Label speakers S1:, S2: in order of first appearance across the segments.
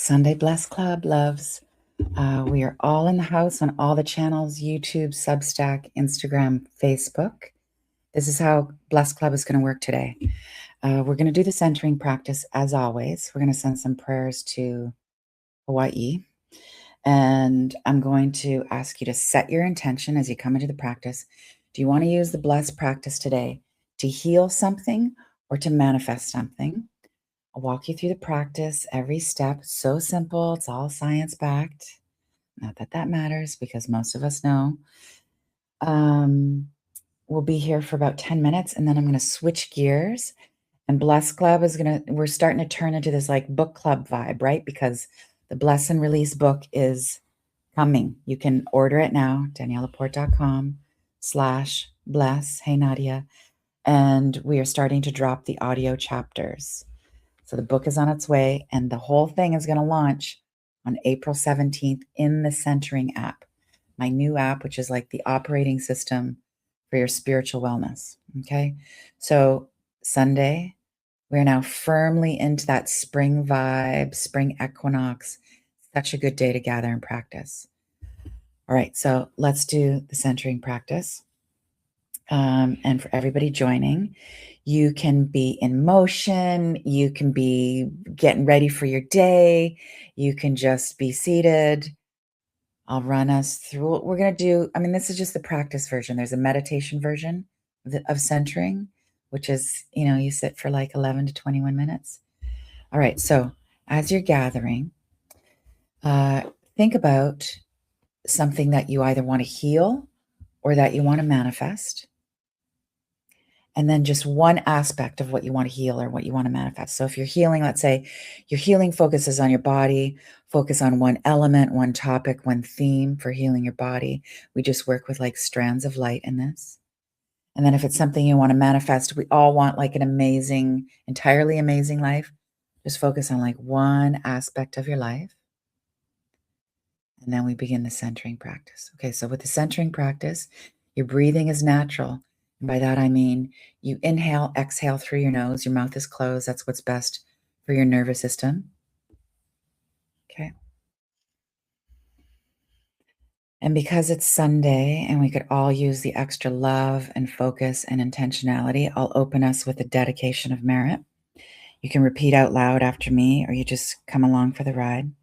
S1: Sunday Bless Club loves. We are all in the house on all the channels, YouTube, Substack, Instagram, Facebook. This is how Bless Club is going to work today. We're going to do the centering practice as always. We're going to send some prayers to Hawaii. And I'm going to ask you to set your intention as you come into the practice. Do you want to use the Bless practice today to heal something or to manifest something? I'll walk you through the practice, every step. So simple. It's all science-backed. Not that that matters because most of us know. We'll be here for about 10 minutes, and then I'm going to switch gears. And Bless Club is we're starting to turn into this like book club vibe, right? Because the Bless and Release book is coming. You can order it now, DanielleLaPorte.com/bless. Hey, Nadia. And we are starting to drop the audio chapters. So the book is on its way, and the whole thing is going to launch on April 17th in the Centering app, my new app, which is like the operating system for your spiritual wellness. Okay. So Sunday, we're now firmly into that spring vibe, spring equinox. Such a good day to gather and practice. All right. So let's do the centering practice. And for everybody joining, you can be in motion, you can be getting ready for your day, you can just be seated. I'll run us through what we're going to do. I mean, this is just the practice version. There's a meditation version of centering, which is, you sit for like 11 to 21 minutes. All right. So as you're gathering, think about something that you either want to heal or that you want to manifest. And then just one aspect of what you want to heal or what you want to manifest. So if you're healing, let's say your healing focuses on your body, focus on one element, one topic, one theme for healing your body. We just work with like strands of light in this. And then if it's something you want to manifest, we all want like an amazing, entirely amazing life. Just focus on like one aspect of your life. And then we begin the centering practice. Okay, so with the centering practice, your breathing is natural. And by that, I mean you inhale, exhale through your nose. Your mouth is closed. That's what's best for your nervous system. Okay. And because it's Sunday and we could all use the extra love and focus and intentionality, I'll open us with a dedication of merit. You can repeat out loud after me, or you just come along for the ride.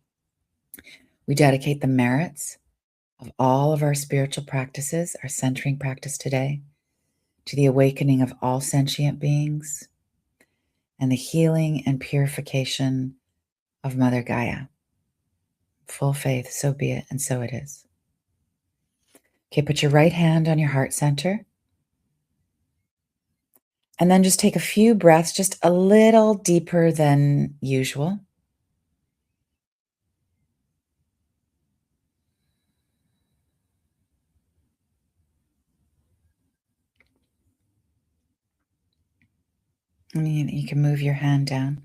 S1: We dedicate the merits of all of our spiritual practices, our centering practice today, to the awakening of all sentient beings and the healing and purification of Mother Gaia. Full faith, so be it, and so it is. Okay, put your right hand on your heart center. And then just take a few breaths, just a little deeper than usual. You can move your hand down.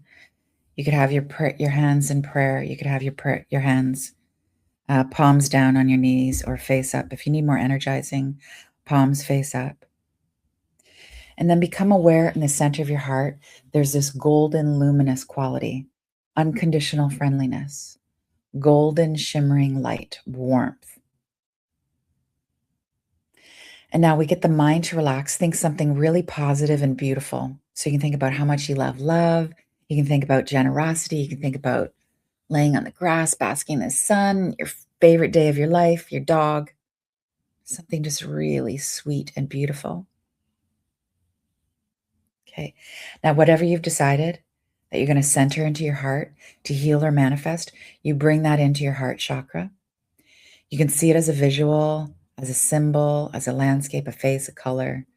S1: You could have your hands in prayer. You could have your hands palms down on your knees or face up. If you need more energizing, palms face up. And then become aware in the center of your heart, there's this golden luminous quality, unconditional friendliness, golden shimmering light, warmth. And now we get the mind to relax. Think something really positive and beautiful. So you can think about how much you love love. You can think about generosity. You can think about laying on the grass, basking in the sun, your favorite day of your life, your dog, something just really sweet and beautiful. Okay. Now, whatever you've decided that you're going to center into your heart to heal or manifest, you bring that into your heart chakra. You can see it as a visual, as a symbol, as a landscape, a face, a color.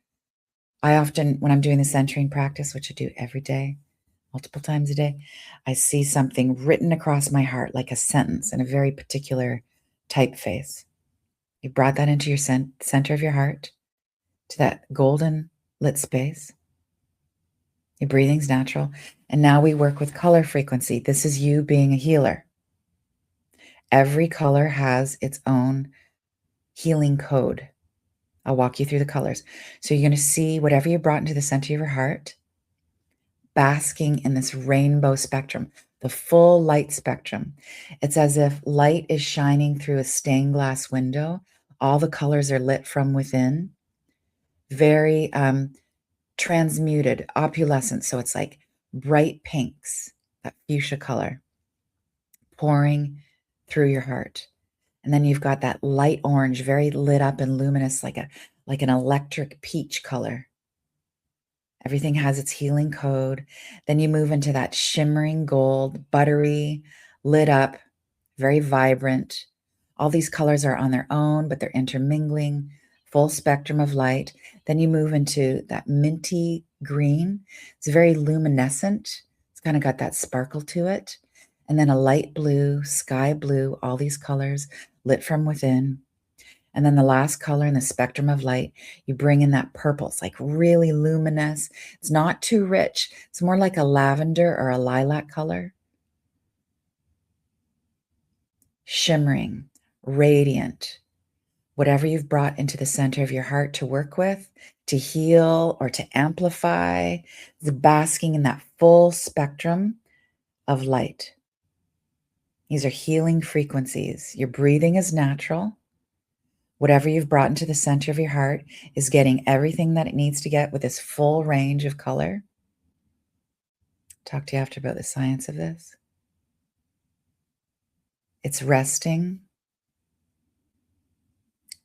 S1: I often, when I'm doing the centering practice, which I do every day, multiple times a day, I see something written across my heart, like a sentence in a very particular typeface. You brought that into your center of your heart, to that golden lit space. Your breathing's natural. And now we work with color frequency. This is you being a healer. Every color has its own healing code. I'll walk you through the colors. So you're going to see whatever you brought into the center of your heart, basking in this rainbow spectrum. the full light spectrum. It's as if light is shining through a stained glass window. All the colors are lit from within, very transmuted, opulescent. So it's like bright pinks, that fuchsia color pouring through your heart. And then you've got that light orange, very lit up and luminous, like an electric peach color. Everything has its healing code. Then you move into that shimmering gold, buttery, lit up, very vibrant. All these colors are on their own, but they're intermingling, full spectrum of light. Then you move into that minty green. It's very luminescent. It's kind of got that sparkle to it. And then a light blue, sky blue, all these colors lit from within. And then the last color in the spectrum of light, you bring in that purple. It's like really luminous. It's not too rich. It's more like a lavender or a lilac color. Shimmering, radiant. Whatever you've brought into the center of your heart to work with, to heal or to amplify, is basking in that full spectrum of light. These are healing frequencies. Your breathing is natural. Whatever you've brought into the center of your heart is getting everything that it needs to get with this full range of color. Talk to you after about the science of this. It's resting.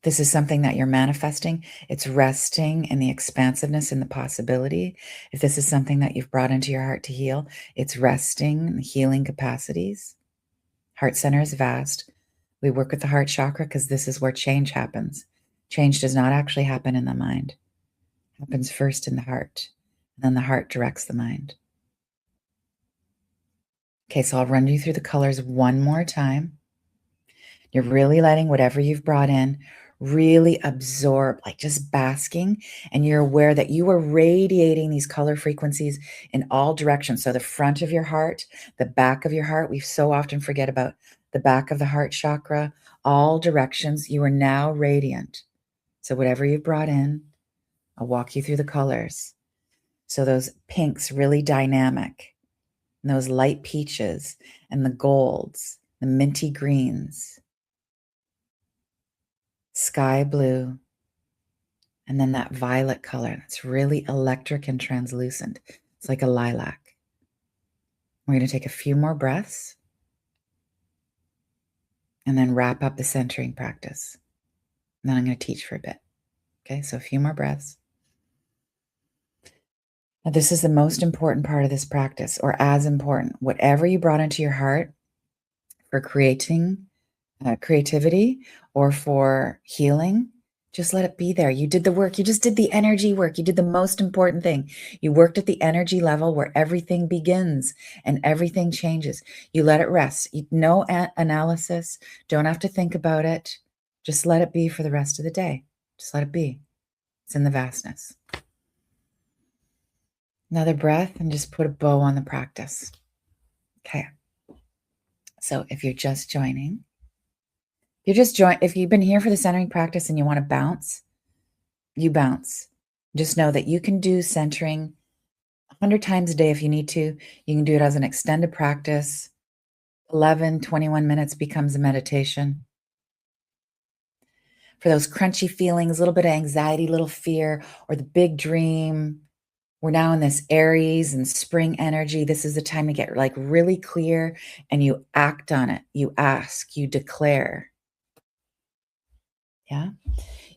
S1: This is something that you're manifesting. It's resting in the expansiveness and the possibility. If this is something that you've brought into your heart to heal, it's resting in the healing capacities. Heart center is vast. We work with the heart chakra because this is where change happens. Change does not actually happen in the mind. It happens first in the heart, and then the heart directs the mind. Okay, so I'll run you through the colors one more time. You're really letting whatever you've brought in really absorb, like just basking, and you're aware that you are radiating these color frequencies in all directions. So the front of your heart, the back of your heart, we so often forget about the back of the heart chakra, all directions. You are now radiant. So whatever you've brought in, I'll walk you through the colors. So those pinks, really dynamic, and those light peaches and the golds, the minty greens, sky blue, and then that violet color that's really electric and translucent. It's like a lilac. We're going to take a few more breaths and then wrap up the centering practice. And then I'm going to teach for a bit. Okay, so a few more breaths. Now, this is the most important part of this practice, or as important. Whatever you brought into your heart for creating creativity or for healing, just let it be there. You did the work. You just did the energy work. You did the most important thing. You worked at the energy level where everything begins and everything changes. You let it rest. No analysis. Don't have to think about it. Just let it be for the rest of the day. Just let it be. It's in the vastness. Another breath and just put a bow on the practice. Okay. So if you're just joining, if you've been here for the centering practice and you want to bounce, you bounce. Just know that you can do centering 100 times a day if you need to. You can do it as an extended practice. 11, 21 minutes becomes a meditation. For those crunchy feelings, a little bit of anxiety, little fear, or the big dream, we're now in this Aries and spring energy. This is the time to get like really clear and you act on it. You ask, you declare. Yeah.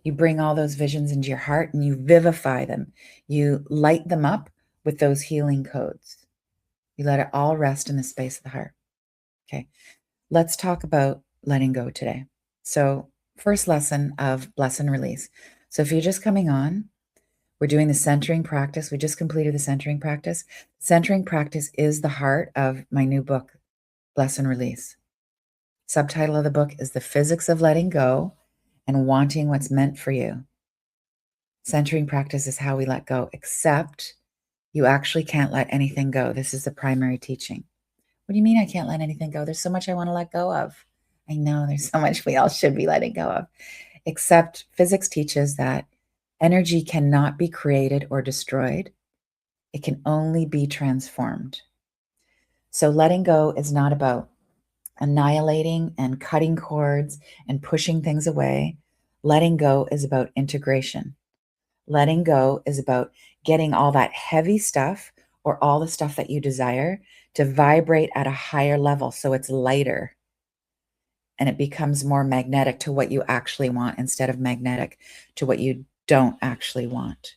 S1: You bring all those visions into your heart and you vivify them. You light them up with those healing codes. You let it all rest in the space of the heart. Okay. Let's talk about letting go today. So, first lesson of bless and release. So, if you're just coming on, we're doing the centering practice. We just completed the centering practice. Centering practice is the heart of my new book, Bless and Release. Subtitle of the book is The Physics of Letting Go and Wanting What's Meant for You. Centering practice is how we let go, except you actually can't let anything go. This is the primary teaching. What do you mean I can't let anything go? There's so much I want to let go of. I know there's so much we all should be letting go of. Except physics teaches that energy cannot be created or destroyed. It can only be transformed. So letting go is not about annihilating and cutting cords and pushing things away. Letting go is about integration. Letting go is about getting all that heavy stuff or all the stuff that you desire to vibrate at a higher level so it's lighter and it becomes more magnetic to what you actually want instead of magnetic to what you don't actually want.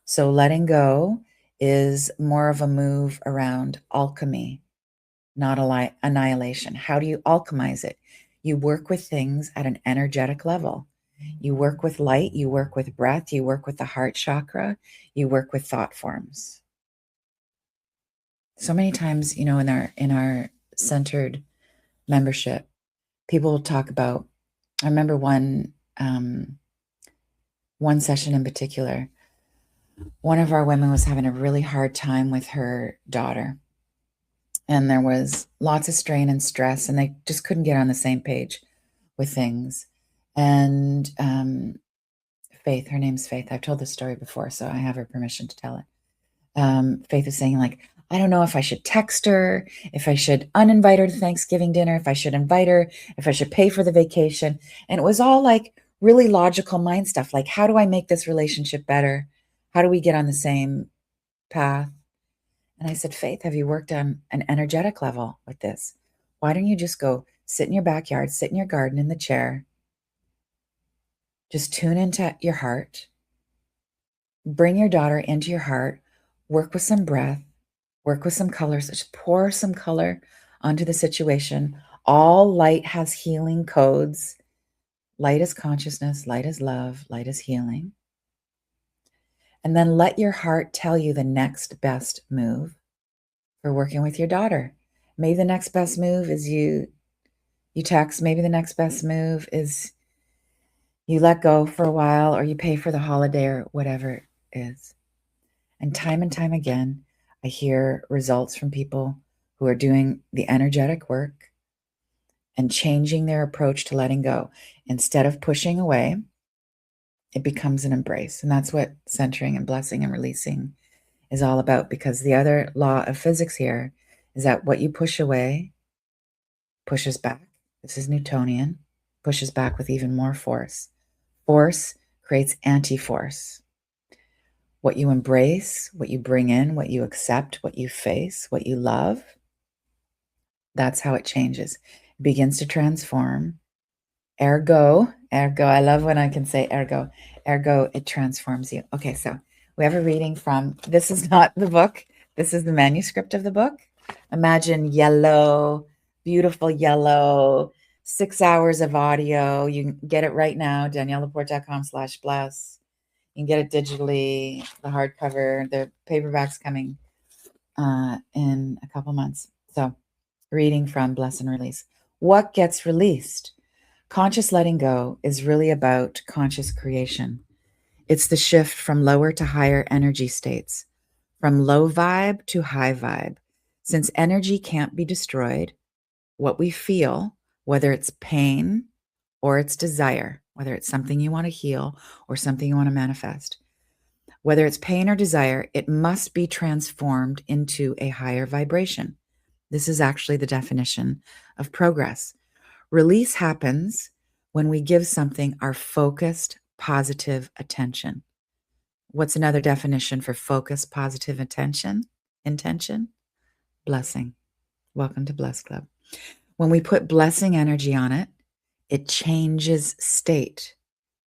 S1: So letting go is more of a move around alchemy, not annihilation. How do you alchemize it? You work with things at an energetic level. You work with light, you work with breath, you work with the heart chakra, you work with thought forms. So many times, in our centered membership, people will talk about, I remember one session in particular, one of our women was having a really hard time with her daughter. And there was lots of strain and stress, and they just couldn't get on the same page with things. And Faith, her name's Faith. I've told this story before, so I have her permission to tell it. Faith is saying, like, I don't know if I should text her, if I should uninvite her to Thanksgiving dinner, if I should invite her, if I should pay for the vacation. And it was all like really logical mind stuff. Like, how do I make this relationship better? How do we get on the same path? And I said, Faith, have you worked on an energetic level with this? Why don't you just go sit in your backyard, sit in your garden in the chair, just tune into your heart, bring your daughter into your heart, work with some breath, work with some colors, just pour some color onto the situation. All light has healing codes. Light is consciousness, light is love, light is healing. And then let your heart tell you the next best move for working with your daughter. Maybe the next best move is you text. Maybe the next best move is you let go for a while, or you pay for the holiday, or whatever it is. And time again, I hear results from people who are doing the energetic work and changing their approach to letting go. Instead of pushing away, it becomes an embrace. And that's what centering and blessing and releasing is all about, because the other law of physics here is that what you push away pushes back. This is Newtonian, pushes back with even more force. Force creates anti-force. What you embrace, what you bring in, what you accept, what you face, what you love, that's how it changes. It begins to transform. Ergo, I love when I can say ergo, it transforms you. Okay, so we have a reading from, this is not the book, this is the manuscript of the book. Imagine yellow, beautiful yellow, 6 hours of audio. You can get it right now, daniellelaporte.com/bless. You can get it digitally, the hardcover, the paperback's coming in a couple months. So, reading from Bless and Release. What gets released? Conscious letting go is really about conscious creation. It's the shift from lower to higher energy states, from low vibe to high vibe. Since energy can't be destroyed, what we feel, whether it's pain or it's desire, whether it's something you want to heal or something you want to manifest, whether it's pain or desire, it must be transformed into a higher vibration. This is actually the definition of progress. Release happens when we give something our focused, positive attention. What's another definition for focused, positive attention? Intention? Blessing. Welcome to Bless Club. When we put blessing energy on it, it changes state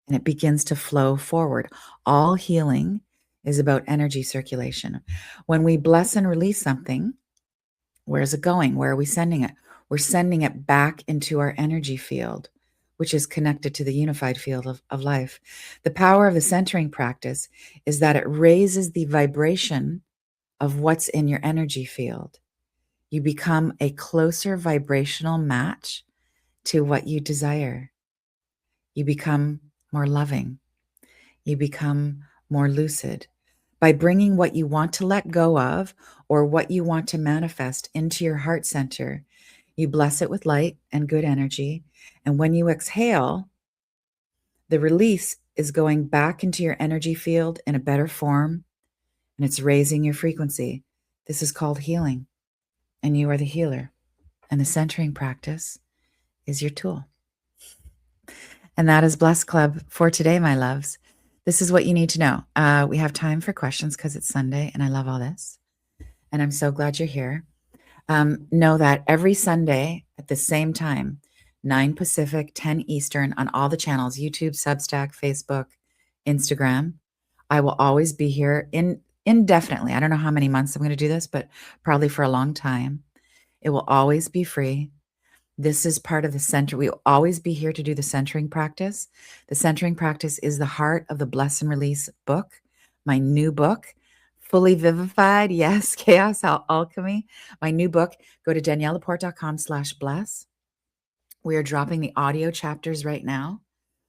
S1: and it begins to flow forward. All healing is about energy circulation. When we bless and release something, where's it going? Where are we sending it? We're sending it back into our energy field, which is connected to the unified field of life. The power of the centering practice is that it raises the vibration of what's in your energy field. You become a closer vibrational match to what you desire. You become more loving. You become more lucid. By bringing what you want to let go of or what you want to manifest into your heart center, you bless it with light and good energy. And when you exhale, the release is going back into your energy field in a better form, and it's raising your frequency. This is called healing. and you are the healer. And the centering practice is your tool. And that is Bless Club for today, my loves. This is what you need to know. We have time for questions because it's Sunday and I love all this. And I'm so glad you're here. Know that every Sunday at the same time, 9 Pacific, 10 Eastern, on all the channels, YouTube, Substack, Facebook, Instagram, I will always be here indefinitely. I don't know how many months I'm going to do this, but probably for a long time. It will always be free. This is part of the center. We will always be here to do the centering practice. The centering practice is the heart of the Bless and Release book, my new book, Fully Vivified. Yes, Chaos Alchemy. My new book. Go to daniellelaporte.com/bless. We are dropping the audio chapters right now.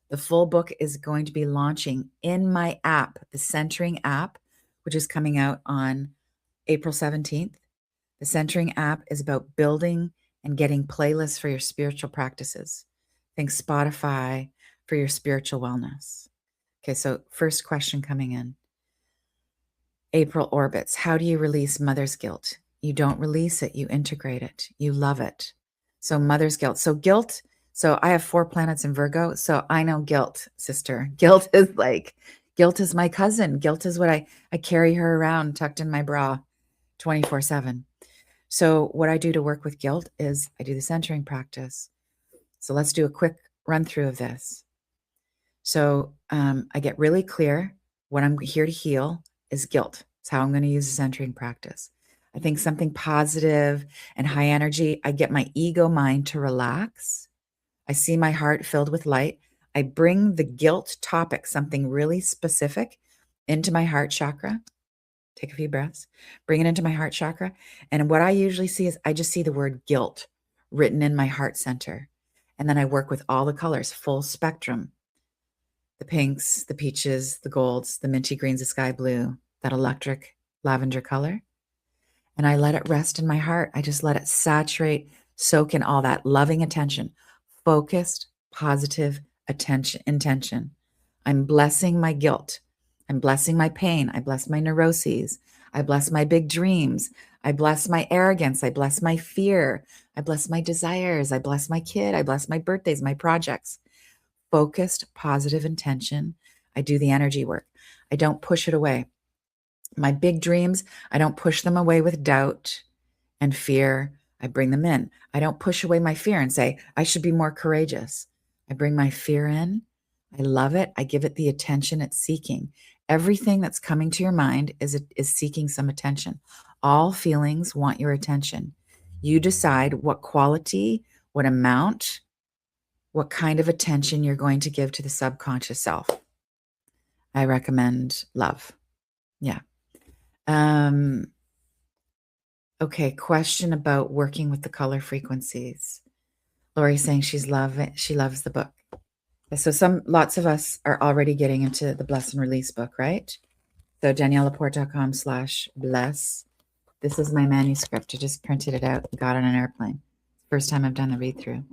S1: The full book is going to be launching in my app, the Centering app, which is coming out on April 17th. The Centering app is about building and getting playlists for your spiritual practices. Think Spotify for your spiritual wellness. Okay, so first question coming in. April orbits. How do you release mother's guilt? You don't release it, you integrate it. You love it. So mother's guilt. So I have 4 planets in Virgo, so I know guilt, sister. Guilt is my cousin. Guilt is what I carry her around tucked in my bra 24/7. So what I do to work with guilt is I do the centering practice. So let's do a quick run through of this. So I get really clear what I'm here to heal is guilt. It's how I'm going to use the centering practice. I think something positive and high energy. I get my ego mind to relax. I see my heart filled with light. I bring the guilt topic, something really specific, into my heart chakra. Take a few breaths, bring it into my heart chakra. And what I usually see is I just see the word guilt written in my heart center. And then I work with all the colors, full spectrum, the pinks, the peaches, the golds, the minty greens, the sky blue, that electric lavender color. And I let it rest in my heart. I just let it saturate, soak in all that loving attention, focused, positive intention. I'm blessing my guilt. I'm blessing my pain. I bless my neuroses. I bless my big dreams. I bless my arrogance. I bless my fear. I bless my desires. I bless my kid. I bless my birthdays, my projects. Focused, positive intention. I do the energy work. I don't push it away. My big dreams, I don't push them away with doubt and fear. I bring them in. I don't push away my fear and say, I should be more courageous. I bring my fear in. I love it. I give it the attention it's seeking. Everything that's coming to your mind is seeking some attention. All feelings want your attention. You decide what quality, what amount, what kind of attention you're going to give to the subconscious self. I recommend love. Yeah. Okay, question about working with the color frequencies. Lori's saying she loves the book. So lots of us are already getting into the Bless and Release book, right? So daniellelaporte.com/bless. This is my manuscript. I just printed it out and got on an airplane. First time I've done the read through.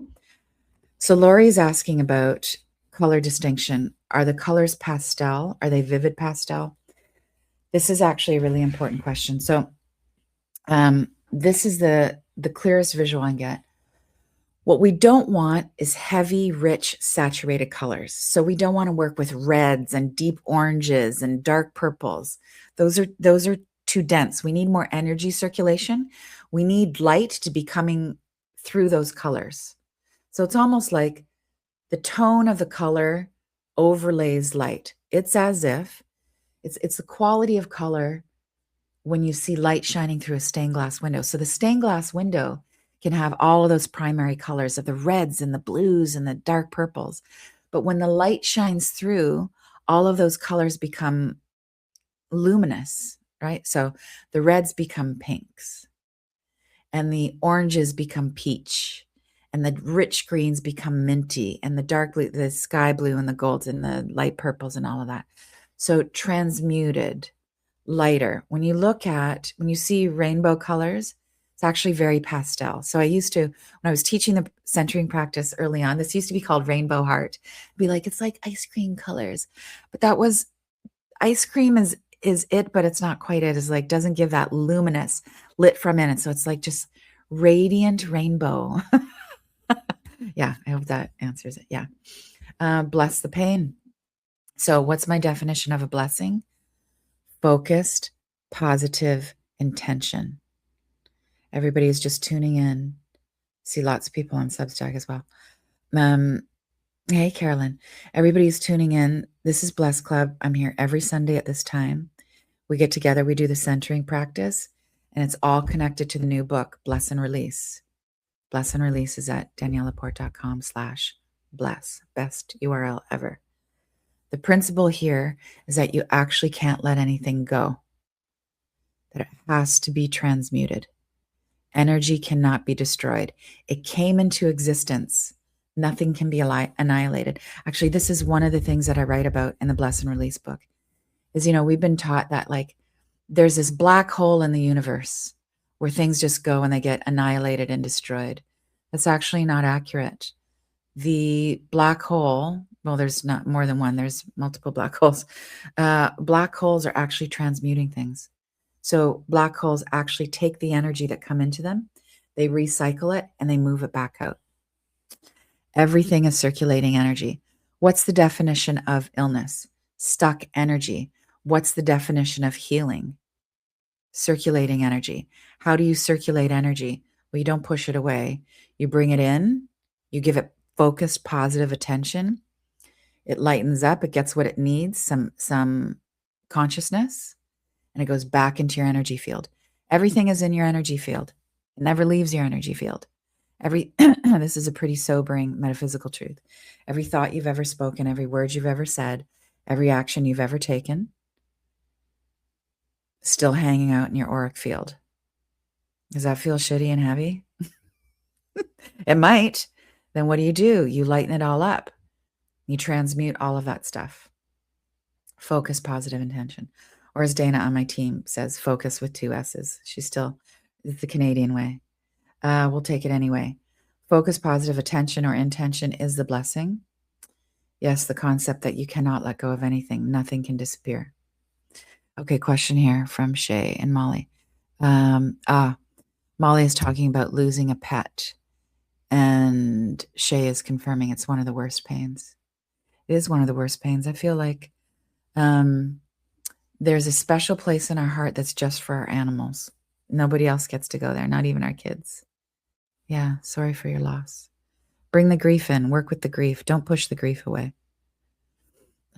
S1: So Lori's asking about color distinction. Are the colors pastel? Are they vivid pastel? This is actually a really important question. So this is the clearest visual I get. What we don't want is heavy, rich, saturated colors. So we don't want to work with reds and deep oranges and dark purples. Those are too dense. We need more energy circulation. We need light to be coming through those colors. So it's almost like the tone of the color overlays light. It's as if it's the quality of color when you see light shining through a stained glass window. So the stained glass window can have all of those primary colors of the reds and the blues and the dark purples. But when the light shines through, all of those colors become luminous, right? So the reds become pinks and the oranges become peach and the rich greens become minty and the dark blue, the sky blue and the golds and the light purples and all of that. So transmuted, lighter. When you see rainbow colors, it's actually very pastel. So when I was teaching the centering practice early on, this used to be called rainbow heart. Be like, it's like ice cream colors. But that was, ice cream is it, but it's not quite it. It's like, doesn't give that luminous lit from in. And so it's like just Radiant rainbow. Yeah, I hope that answers it. Yeah. Bless the pain. So, what's my definition of a blessing? Focused, positive intention. Everybody is just tuning in. See lots of people on Substack as well. Hey, Carolyn. Everybody's tuning in. This is Bless Club. I'm here every Sunday at this time. We get together, we do the centering practice, and it's all connected to the new book, Bless and Release. Bless and Release is at daniellelaporte.com/bless. Best URL ever. The principle here is that you actually can't let anything go, that it has to be transmuted. Energy cannot be destroyed. It came into existence. Nothing can be annihilated. Actually, this is one of the things that I write about in the Bless and Release book is, we've been taught that like there's this black hole in the universe where things just go and they get annihilated and destroyed. That's actually not accurate. The black hole, well, there's not more than one, there's multiple black holes. Black holes are actually transmuting things. So black holes actually take the energy that come into them, they recycle it, and they move it back out. Everything is circulating energy. What's the definition of illness? Stuck energy. What's the definition of healing? Circulating energy. How do you circulate energy? Well, you don't push it away. You bring it in, you give it focused, positive attention. It lightens up, it gets what it needs, some consciousness, and it goes back into your energy field. Everything is in your energy field. It never leaves your energy field. This is a pretty sobering metaphysical truth. Every thought you've ever spoken, every word you've ever said, every action you've ever taken, still hanging out in your auric field. Does that feel shitty and heavy? It might. Then what do? You lighten it all up. You transmute all of that stuff. Focus, positive intention. Or as Dana on my team says, focus with 2 S's. It's the Canadian way. We'll take it anyway. Focus, positive attention or intention is the blessing. Yes, the concept that you cannot let go of anything. Nothing can disappear. Okay, question here from Shay and Molly. Molly is talking about losing a pet, and Shay is confirming it's one of the worst pains. It is one of the worst pains. I feel like there's a special place in our heart that's just for our animals. Nobody else gets to go there, not even our kids. Yeah, sorry for your loss. Bring the grief in. Work with the grief. Don't push the grief away.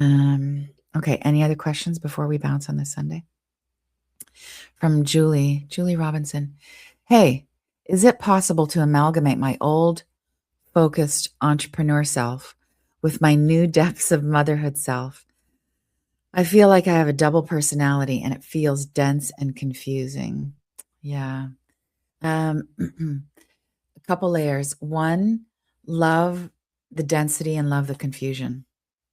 S1: Okay, any other questions before we bounce on this Sunday? From Julie Robinson. Hey, is it possible to amalgamate my old, focused entrepreneur self with my new depths of motherhood self? I feel like I have a double personality and it feels dense and confusing. Yeah. A couple layers. One, love the density and love the confusion,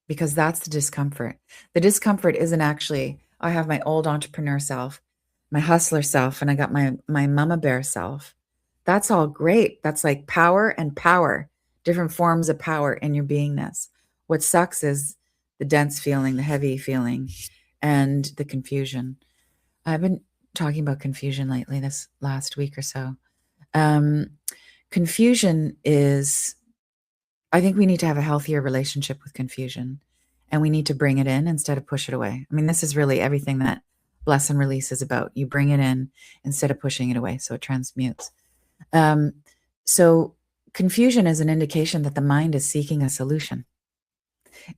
S1: because that's the discomfort. The discomfort isn't actually, I have my old entrepreneur self, my hustler self, and I got my mama bear self. That's all great. That's like power and power, different forms of power in your beingness. What sucks is the dense feeling, the heavy feeling, and the confusion. I've been talking about confusion lately, this last week or so. Confusion is, I think we need to have a healthier relationship with confusion, and we need to bring it in instead of push it away. I mean, this is really everything that Bless and Release is about. You bring it in instead of pushing it away, so it transmutes. So confusion is an indication that the mind is seeking a solution.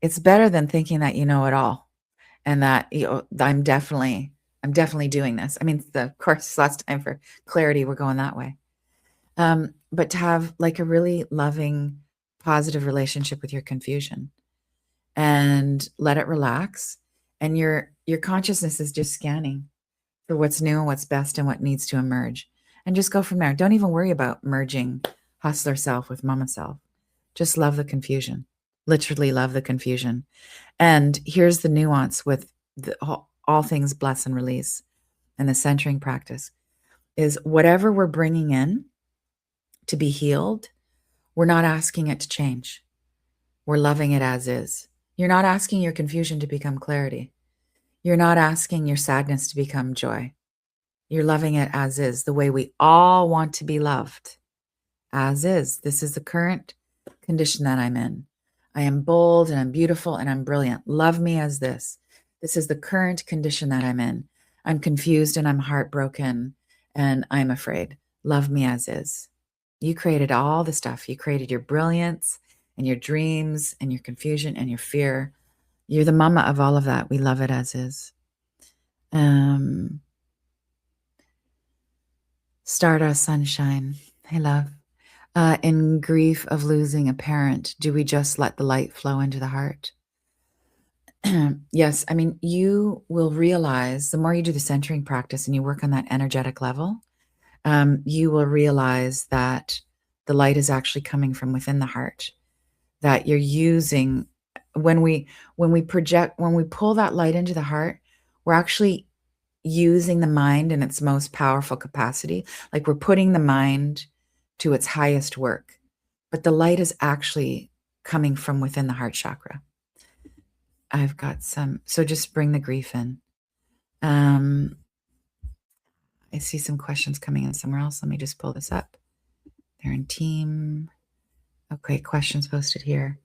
S1: It's better than thinking that you know it all and that I'm definitely doing this. I mean, of course, last time for clarity, we're going that way. But to have like a really loving, positive relationship with your confusion and let it relax, and your consciousness is just scanning for what's new and what's best and what needs to emerge, and just go from there. Don't even worry about merging hustler self with mama self. Just love the confusion. Literally love the confusion. And here's the nuance with all things Bless and Release and the centering practice is whatever we're bringing in to be healed, we're not asking it to change. We're loving it as is. You're not asking your confusion to become clarity. You're not asking your sadness to become joy. You're loving it as is, the way we all want to be loved, as is. This is the current condition that I'm in. I am bold and I'm beautiful and I'm brilliant. Love me as this. This is the current condition that I'm in. I'm confused and I'm heartbroken and I'm afraid. Love me as is. You created all the stuff. You created your brilliance and your dreams and your confusion and your fear. You're the mama of all of that. We love it as is. Stardust sunshine. Hey, love. In grief of losing a parent, do we just let the light flow into the heart? Yes. I mean, you will realize the more you do the centering practice and you work on that energetic level, you will realize that the light is actually coming from within the heart, that you're using when we pull that light into the heart, we're actually using the mind in its most powerful capacity. Like we're putting the mind to its highest work, but the light is actually coming from within the heart chakra. I've got so just bring the grief in. I see some questions coming in somewhere else. Let me just pull this up. They're in team. Okay, questions posted here.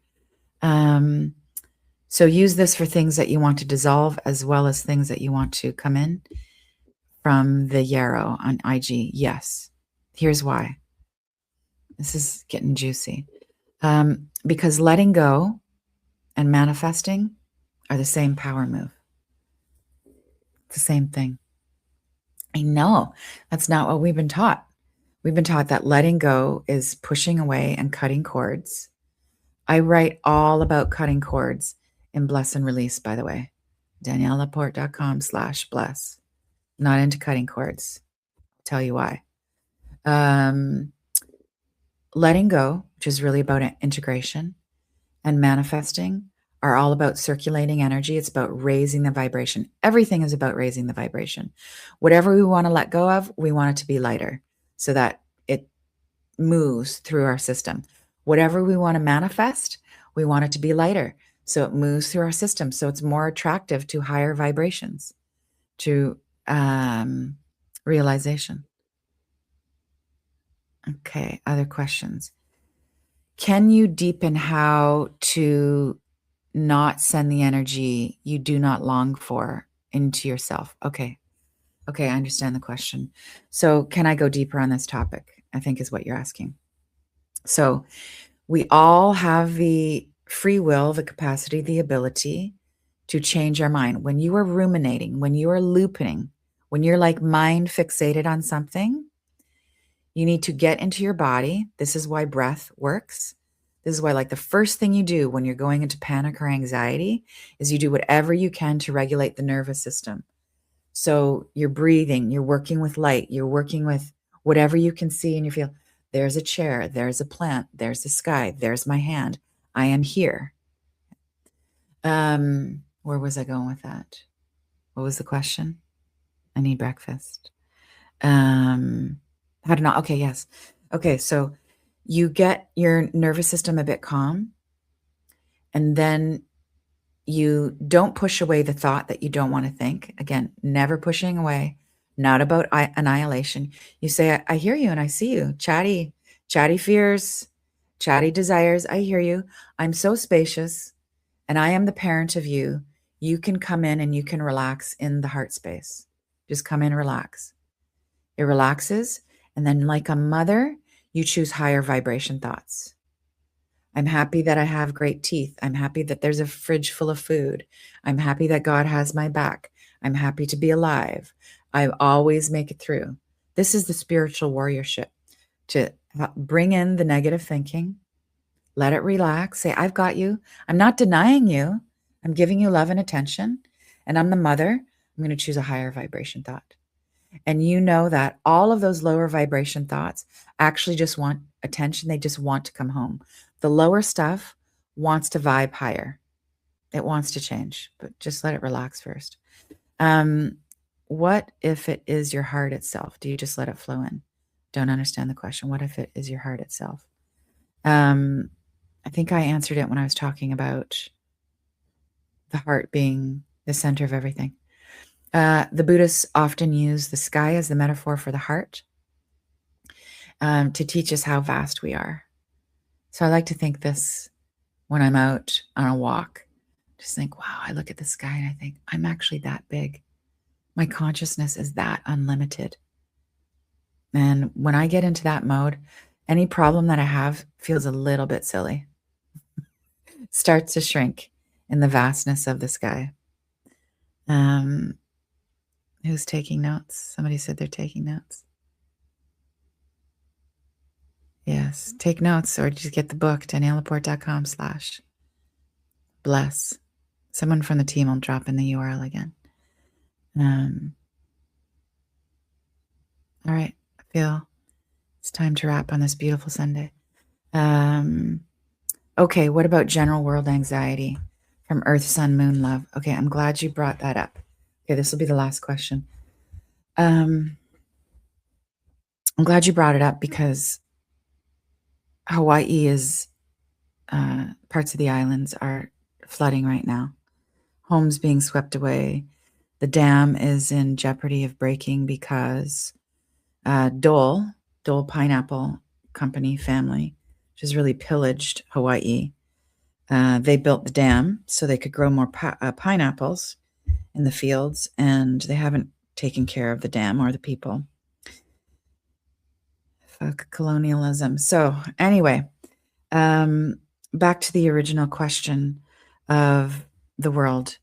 S1: So use this for things that you want to dissolve as well as things that you want to come in. From the Yarrow on IG. Yes. Here's why. This is getting juicy. Because letting go and manifesting are the same power move. It's the same thing. I know that's not what we've been taught. We've been taught that letting go is pushing away and cutting cords. I write all about cutting cords in Bless and Release, by the way. DanielleLaPorte.com/bless. Not into cutting cords. I'll tell you why. Letting go, which is really about integration, and manifesting are all about circulating energy. It's about raising the vibration. Everything is about raising the vibration. Whatever we want to let go of, we want it to be lighter so that it moves through our system. Whatever we want to manifest, we want it to be lighter so it moves through our system. So it's more attractive to higher vibrations, to realization. Okay, other questions. Can you deepen how to not send the energy you do not long for into yourself? Okay, I understand the question. So can I go deeper on this topic? I think is what you're asking. So we all have the free will, the capacity, the ability to change our mind. When you are ruminating, when you are looping, when you're like mind fixated on something, you need to get into your body. This is why breath works. This is why, like, the first thing you do when you're going into panic or anxiety is you do whatever you can to regulate the nervous system. So you're breathing, you're working with light, you're working with whatever you can see and you feel. There's a chair, there's a plant, there's the sky, there's my hand. I am here. Where was I going with that? What was the question? I need breakfast. How to not, okay, yes. Okay, so you get your nervous system a bit calm, and then you don't push away the thought that you don't want to think. Again, never pushing away, not about annihilation. You say, I hear you and I see you. Chatty fears, chatty desires. I hear you. I'm so spacious and I am the parent of you. You can come in and you can relax in the heart space. Just come in, relax. It relaxes. And then, like a mother, you choose higher vibration thoughts. I'm happy that I have great teeth. I'm happy that there's a fridge full of food. I'm happy that God has my back. I'm happy to be alive. I always make it through. This is the spiritual warriorship, to bring in the negative thinking, let it relax, say, I've got you. I'm not denying you. I'm giving you love and attention. And I'm the mother. I'm going to choose a higher vibration thought. And you know that all of those lower vibration thoughts actually just want attention. They just want to come home. The lower stuff wants to vibe higher. It wants to change, but just let it relax first. What if it is your heart itself? Do you just let it flow in? Don't understand the question. What if it is your heart itself? I think I answered it when I was talking about the heart being the center of everything. The Buddhists often use the sky as the metaphor for the heart, to teach us how vast we are. So I like to think this when I'm out on a walk. Just think, wow, I look at the sky and I think, I'm actually that big. My consciousness is that unlimited. And when I get into that mode, any problem that I have feels a little bit silly. Starts to shrink in the vastness of the sky. Who's taking notes? Somebody said they're taking notes. Yes, take notes or just get the book, DanielleLaPorte.com/bless. Someone from the team will drop in the URL again. All right, I feel it's time to wrap on this beautiful Sunday. Okay, what about general world anxiety from Earth, Sun, Moon, Love? Okay, I'm glad you brought that up. Okay, this will be the last question. I'm glad you brought it up because Hawaii is, parts of the islands are flooding right now. Homes being swept away. The dam is in jeopardy of breaking because Dole Pineapple Company family, which has really pillaged Hawaii. They built the dam so they could grow more pineapples in the fields, and they haven't taken care of the dam or the people. Fuck colonialism. So anyway, back to the original question of the world.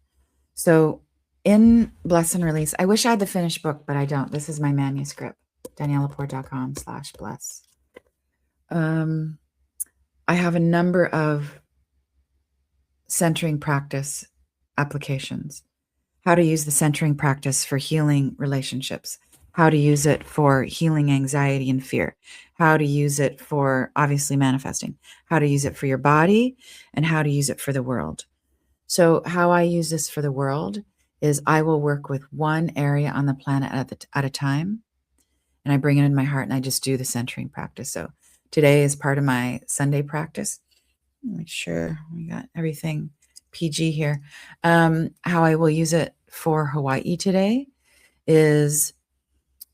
S1: So in Bless and Release, I wish I had the finished book, but I don't. This is my manuscript, DanielleLaPorte.com/bless. I have a number of centering practice applications. How to use the centering practice for healing relationships. How to use it for healing anxiety and fear. How to use it for obviously manifesting. How to use it for your body and how to use it for the world. So how I use this for the world is I will work with one area on the planet at a time, and I bring it in my heart and I just do the centering practice. So today is part of my Sunday practice. Make sure we got everything PG here. How I will use it for Hawaii today is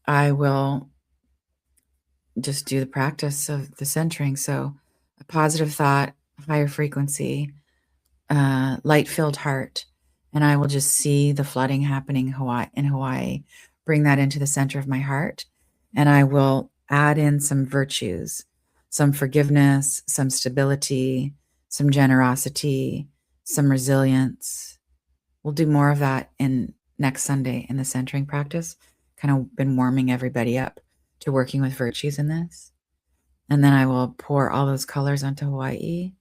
S1: I will just do the practice of the centering. So a positive thought, higher frequency, light-filled heart, and I will just see the flooding happening in Hawaii, bring that into the center of my heart, and I will add in some virtues, some forgiveness, some stability, some generosity, some resilience. We'll do more of that in next Sunday in the centering practice. Kind of been warming everybody up to working with virtues in this. And then I will pour all those colors onto Hawaii.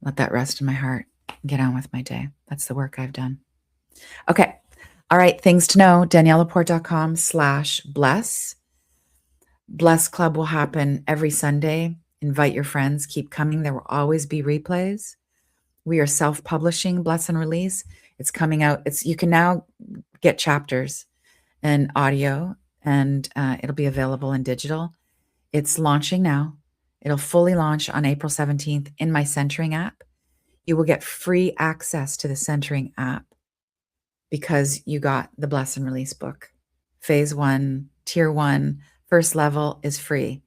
S1: Let that rest in my heart. Get on with my day. That's the work I've done. Okay. All right. Things to know. DanielleLaPorte.com/bless. Bless Club will happen every Sunday. Invite your friends. Keep coming. There will always be replays. We are self-publishing Bless and Release. It's coming out. You can now get chapters and audio, and it'll be available in digital. It's launching now. It'll fully launch on April 17th in my centering app. You will get free access to the centering app because you got the Bless and Release book. Phase 1, Tier 1, first level is free.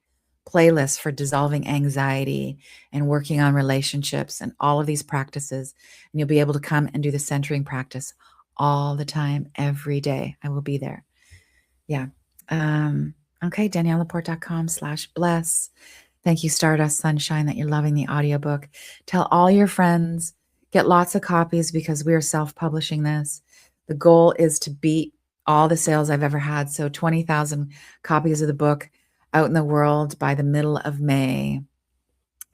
S1: Playlists for dissolving anxiety and working on relationships and all of these practices. And you'll be able to come and do the centering practice all the time, every day. I will be there. Yeah. Okay, DanielleLaPorte.com/bless. Thank you, Stardust Sunshine, that you're loving the audiobook. Tell all your friends, get lots of copies because we are self-publishing this. The goal is to beat all the sales I've ever had. So 20,000 copies of the book out in the world by the middle of May.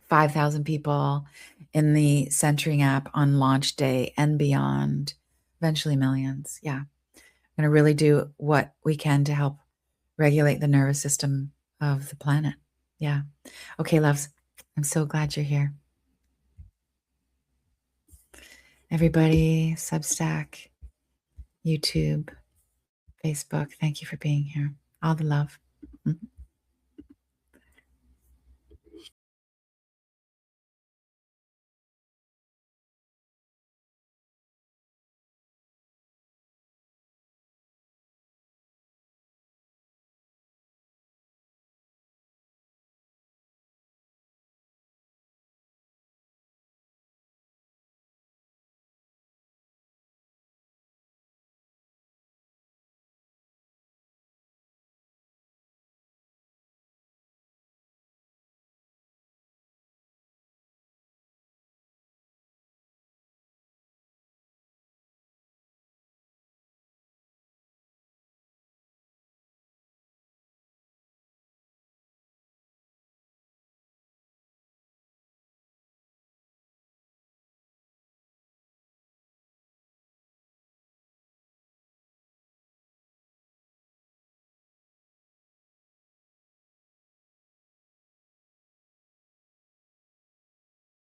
S1: 5,000 people in the centering app on launch day and beyond. Eventually millions. Yeah. I'm going to really do what we can to help regulate the nervous system of the planet. Yeah. Okay, loves. I'm so glad you're here. Everybody, Substack, YouTube, Facebook, thank you for being here. All the love.